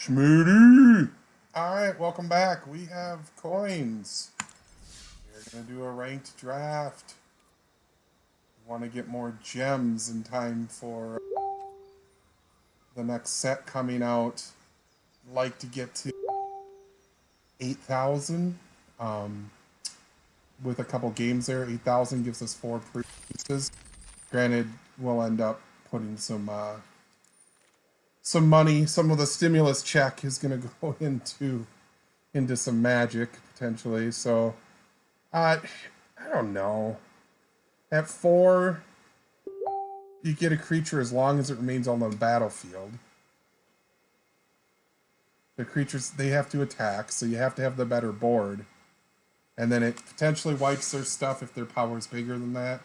Schmoody! Alright, welcome back. We have coins. We're going to do a ranked draft. We want to get more gems in time for the next set coming out. Like to get to 8,000 with a couple games there. 8,000 gives us 4 pieces. Granted, we'll end up putting some money. Some of the stimulus check is going to go into some magic potentially. So I don't know. At 4, you get a creature as long as it remains on the battlefield. The creatures, they have to attack, so you have to have the better board. And then it potentially wipes their stuff if their power is bigger than that.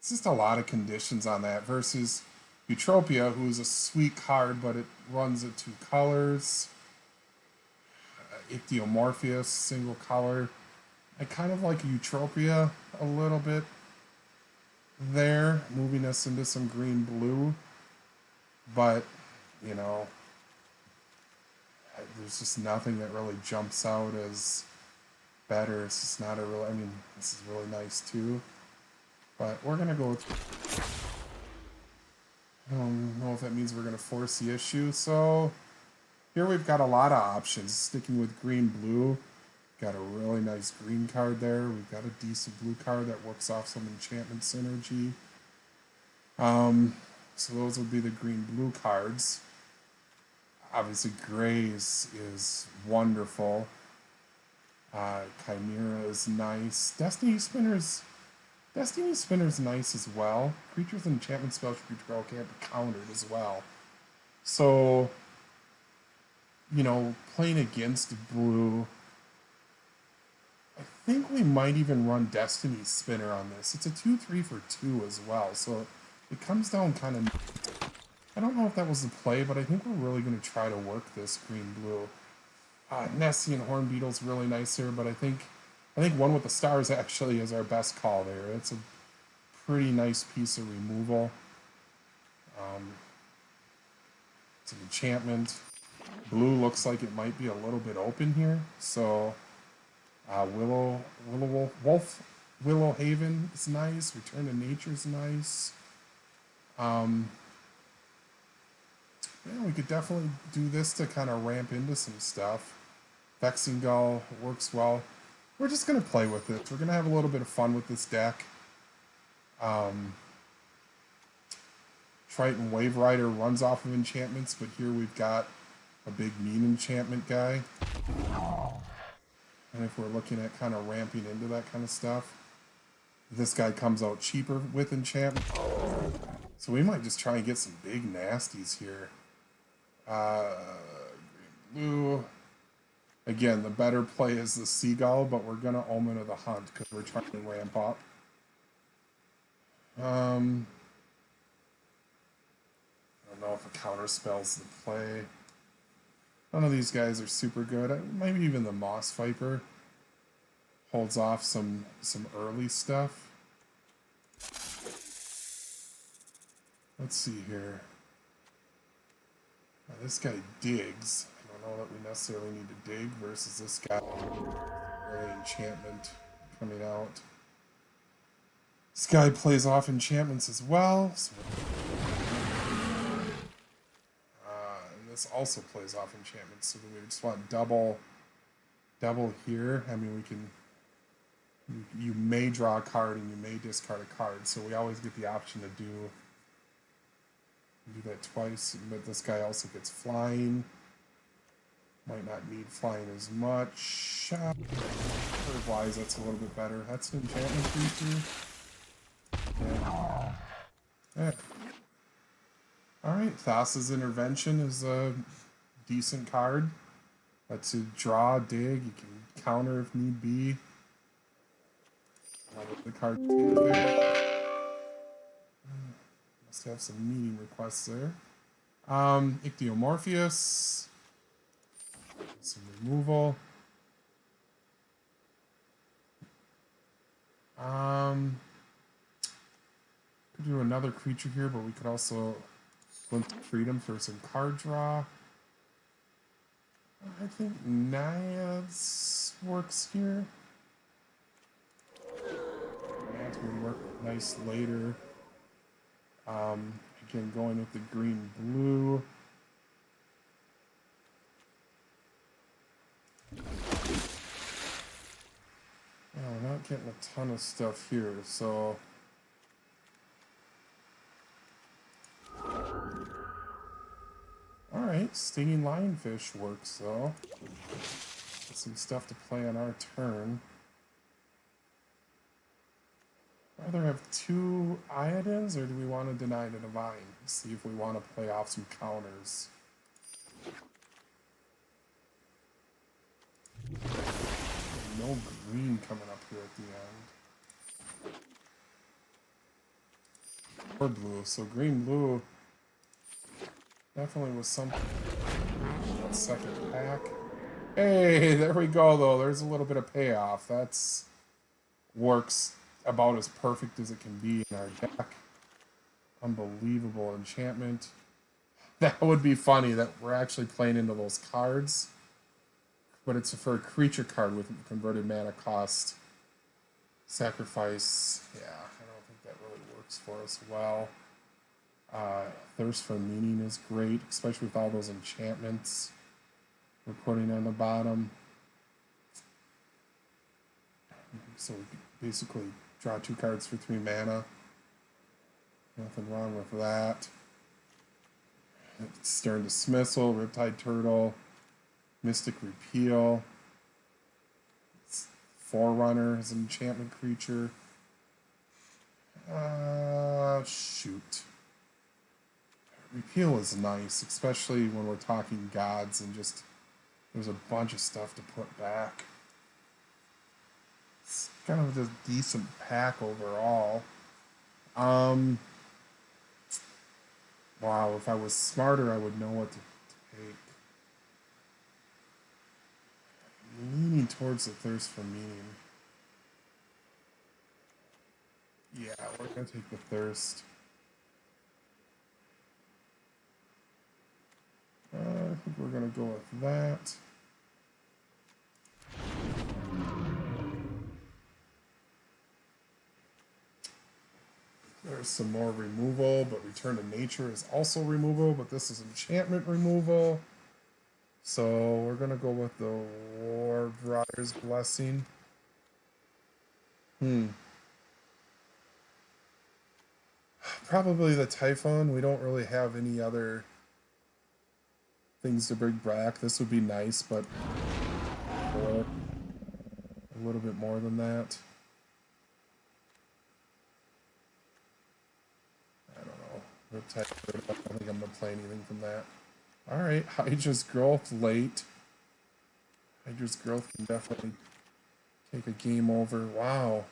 It's just a lot of conditions on that versus Eutropia, who is a sweet card, but it runs at 2 colors. Ichthyomorpheus, single color. I kind of like Eutropia a little bit there, moving us into some green blue. But, you know, there's just nothing that really jumps out as better. It's just not a real, I mean, this is really nice too. But we're going to go with, I don't know if that means we're going to force the issue. So here we've got a lot of options. Sticking with green blue. Got a really nice green card there. We've got a decent blue card that works off some enchantment synergy. So those would be the green blue cards. Obviously, Grays is wonderful. Chimera is nice. Destiny Spinner's nice as well. Creatures and enchantment spells for control can't be countered as well. So, you know, playing against blue, I think we might even run Destiny Spinner on this. It's a 2/3 for 2 as well, so it comes down kind of... I don't know if that was the play, but I think we're really going to try to work this green-blue. Nessie and Horn Beetle's really nice here, but I think one with the stars actually is our best call there. It's a pretty nice piece of removal. It's an enchantment. Blue looks like it might be a little bit open here, so Willow Haven is nice. Return to Nature is nice. Yeah, we could definitely do this to kind of ramp into some stuff. Vexing Gull works well. We're just going to play with it. We're going to have a little bit of fun with this deck. Triton Wave Rider runs off of enchantments, but here we've got a big mean enchantment guy. And if we're looking at kind of ramping into that kind of stuff, this guy comes out cheaper with enchantment. So we might just try and get some big nasties here. Blue. Again, the better play is the Seagull, but we're going to Omen of the Hunt because we're trying to ramp up. I don't know if a counter spell's the play. None of these guys are super good. Maybe even the Moss Viper holds off some early stuff. Let's see here. Now, this guy digs. I don't know that we necessarily need to dig versus this guy. Early enchantment coming out. This guy plays off enchantments as well. So and this also plays off enchantments. So we just want double here. I mean, we can... You may draw a card and you may discard a card. So we always get the option to do that twice, but this guy also gets flying. Might not need flying as much. Curve-wise, that's a little bit better. That's an enchantment creature. Yeah. Alright, Thassa's Intervention is a decent card. Lets you draw, dig, you can counter if need be. The card there. Must have some meeting requests there. Ichthyomorpheus. Some removal. Could do another creature here, but we could also Glint Freedom for some card draw. I think Naiads works here. Naiads would work nice later. Again, going with the green blue. Oh, we're not getting a ton of stuff here, so. Alright, stinging lionfish works though. Get some stuff to play on our turn. Rather have two iodines, or do we want to deny the divine? See if we want to play off some counters. No green coming up here at the end. Or blue, so green blue definitely was something. That second pack. Hey, there we go though. There's a little bit of payoff. That's works about as perfect as it can be in our deck. Unbelievable enchantment. That would be funny that we're actually playing into those cards. But it's for a creature card with converted mana cost. Sacrifice. Yeah, I don't think that really works for us well. Thirst for Meaning is great, especially with all those enchantments we're putting on the bottom. So we basically draw 2 cards for 3 mana. Nothing wrong with that. Stern Dismissal, Riptide Turtle, Mystic Repeal. Forerunner is an enchantment creature. Shoot. Repeal is nice, especially when we're talking gods and just there's a bunch of stuff to put back. It's kind of a decent pack overall. Wow, if I was smarter, I would know what to take. Leaning towards the Thirst for Meaning. Yeah, we're going to take the Thirst. I think we're going to go with that. There's some more removal, but Return to Nature is also removal, but this is enchantment removal. So we're going to go with the Warbriders Blessing. Probably the Typhon. We don't really have any other things to bring back. This would be nice, but a little bit more than that. I don't know. Riptide, I don't think I'm going to play anything from that. Alright, Hydra's Growth late. Hydra's Growth can definitely take a game over. Wow.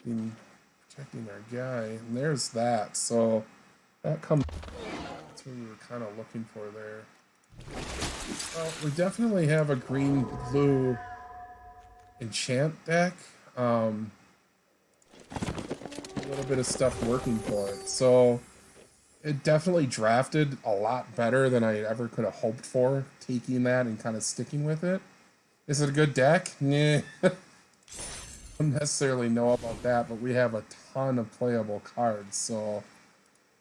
Protecting our guy. And there's that. So that comes. That's what we were kind of looking for there. Well, we definitely have a green-blue enchant deck. A little bit of stuff working for it. So it definitely drafted a lot better than I ever could have hoped for, taking that and kind of sticking with it. Is it a good deck? Nah. Don't necessarily know about that, but we have a ton of playable cards, so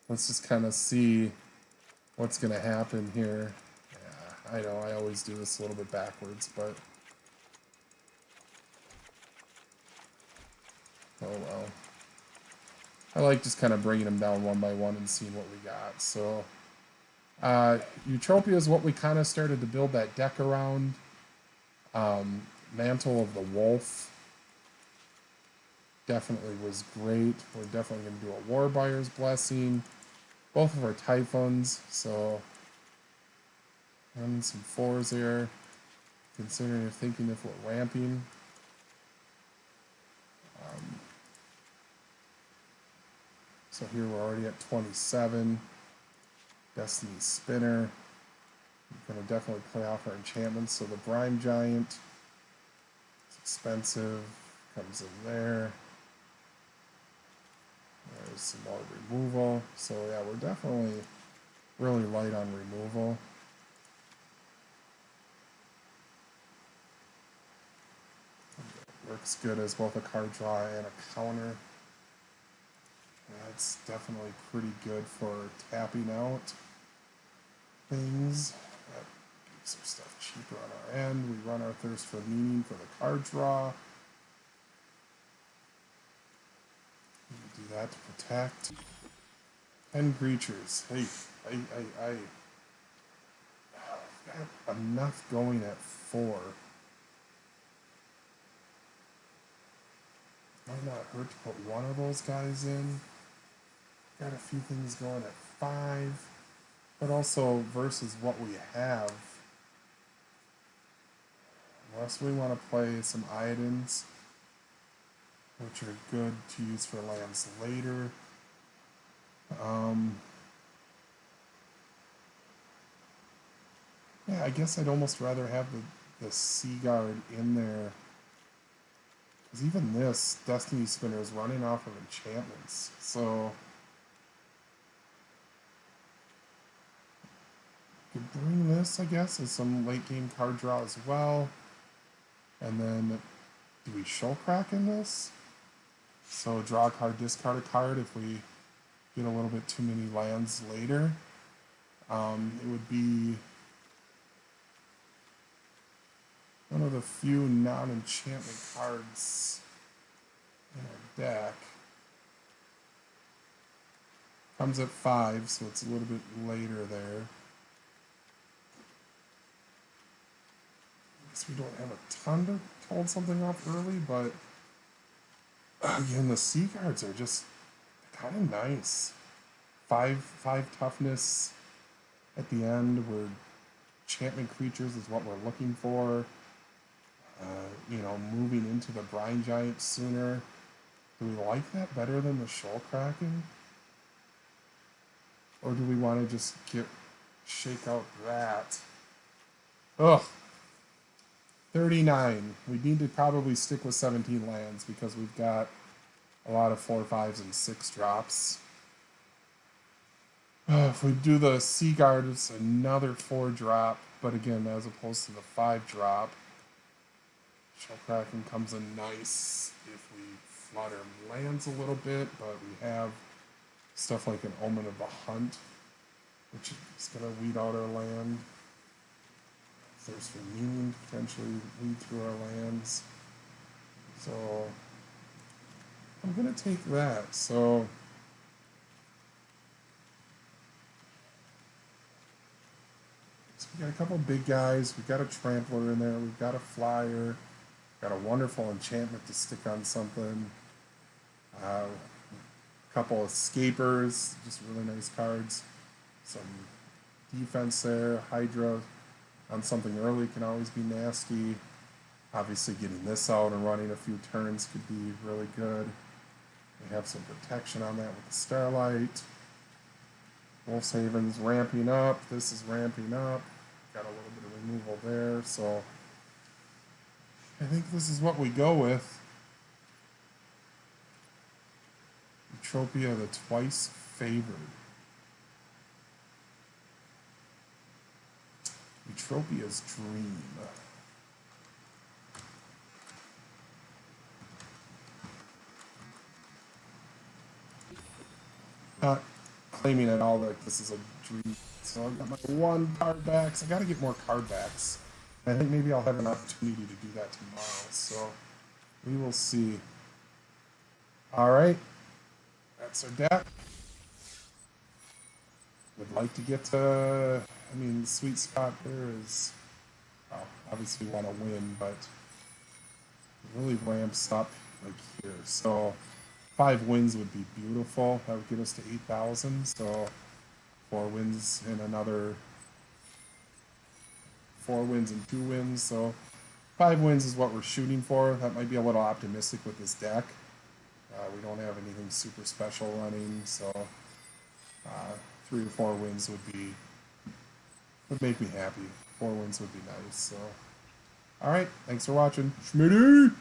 let's just kind of see what's going to happen here. Yeah, I know I always do this a little bit backwards, but oh well. I like just kind of bringing them down one by one and seeing what we got. So Eutropia is what we kind of started to build that deck around. Mantle of the Wolf definitely was great. We're definitely going to do a Warbuyer's Blessing. Both of our Typhons, so running some 4s there. Considering thinking if we're ramping. So here we're already at 27. Destiny Spinner. We're going to definitely play off our enchantments. So the Brine Giant. It's expensive. Comes in there. There's some more removal. So yeah, we're definitely really light on removal. Works good as both a card draw and a counter. That's definitely pretty good for tapping out things. That makes our stuff cheaper on our end. We run our Thirst for Meaning for the card draw. We do that to protect. 10 creatures. Hey, I've got enough going at 4. Might not hurt to put one of those guys in. Got a few things going at 5. But also versus what we have. Unless we want to play some Iodines, which are good to use for lands later. Yeah, I guess I'd almost rather have the Seaguard in there. Because even this Destiny Spinner is running off of enchantments. So could bring this, I guess, as some late game card draw as well. And then do we Shoalcrack in this? So draw a card, discard a card if we get a little bit too many lands later. It would be one of the few non-enchantment cards in our deck. Comes at 5, so it's a little bit later there. I guess we don't have a ton to hold something off early, but again, the Seaguards are just kind of nice. 5 toughness at the end, where enchantment creatures is what we're looking for. Moving into the Brine Giant sooner. Do we like that better than the Shoalcracking? Or do we want to just shake out that? Ugh. 39. We need to probably stick with 17 lands because we've got a lot of 4, 5s, and 6 drops. If we do the Seaguard, it's another 4 drop, but again, as opposed to the 5 drop. Shoalcracking comes in nice if we flood our lands a little bit, but we have stuff like an Omen of the Hunt, which is going to weed out our land. Thirst for Meaning potentially weed through our lands. So I'm going to take that. So we got a couple big guys. We've got a Trampler in there. We've got a Flyer. Got a wonderful enchantment to stick on something. A couple Escapers, just really nice cards. Some defense there. Hydra on something early can always be nasty. Obviously getting this out and running a few turns could be really good. We have some protection on that with the Starlight. Wolf's Haven's ramping up. This is ramping up. Got a little bit of removal there, so I think this is what we go with. Utopia, the Twice Favored. Utopia's Dream. Not claiming at all that this is a dream. So I've got my 1 card back. So I got to get more card backs. I think maybe I'll have an opportunity to do that tomorrow. So we will see. All right. That's our deck. Would like to get to, the sweet spot there is, well, obviously we want to win, but it really ramps up like here. So 5 wins would be beautiful. That would get us to 8,000. So 4 wins and another 4 wins and 2 wins. So 5 wins is what we're shooting for. That might be a little optimistic with this deck. We don't have anything super special running, so 3 or 4 wins would make me happy. 4 wins would be nice. So, all right, thanks for watching, Schmitty.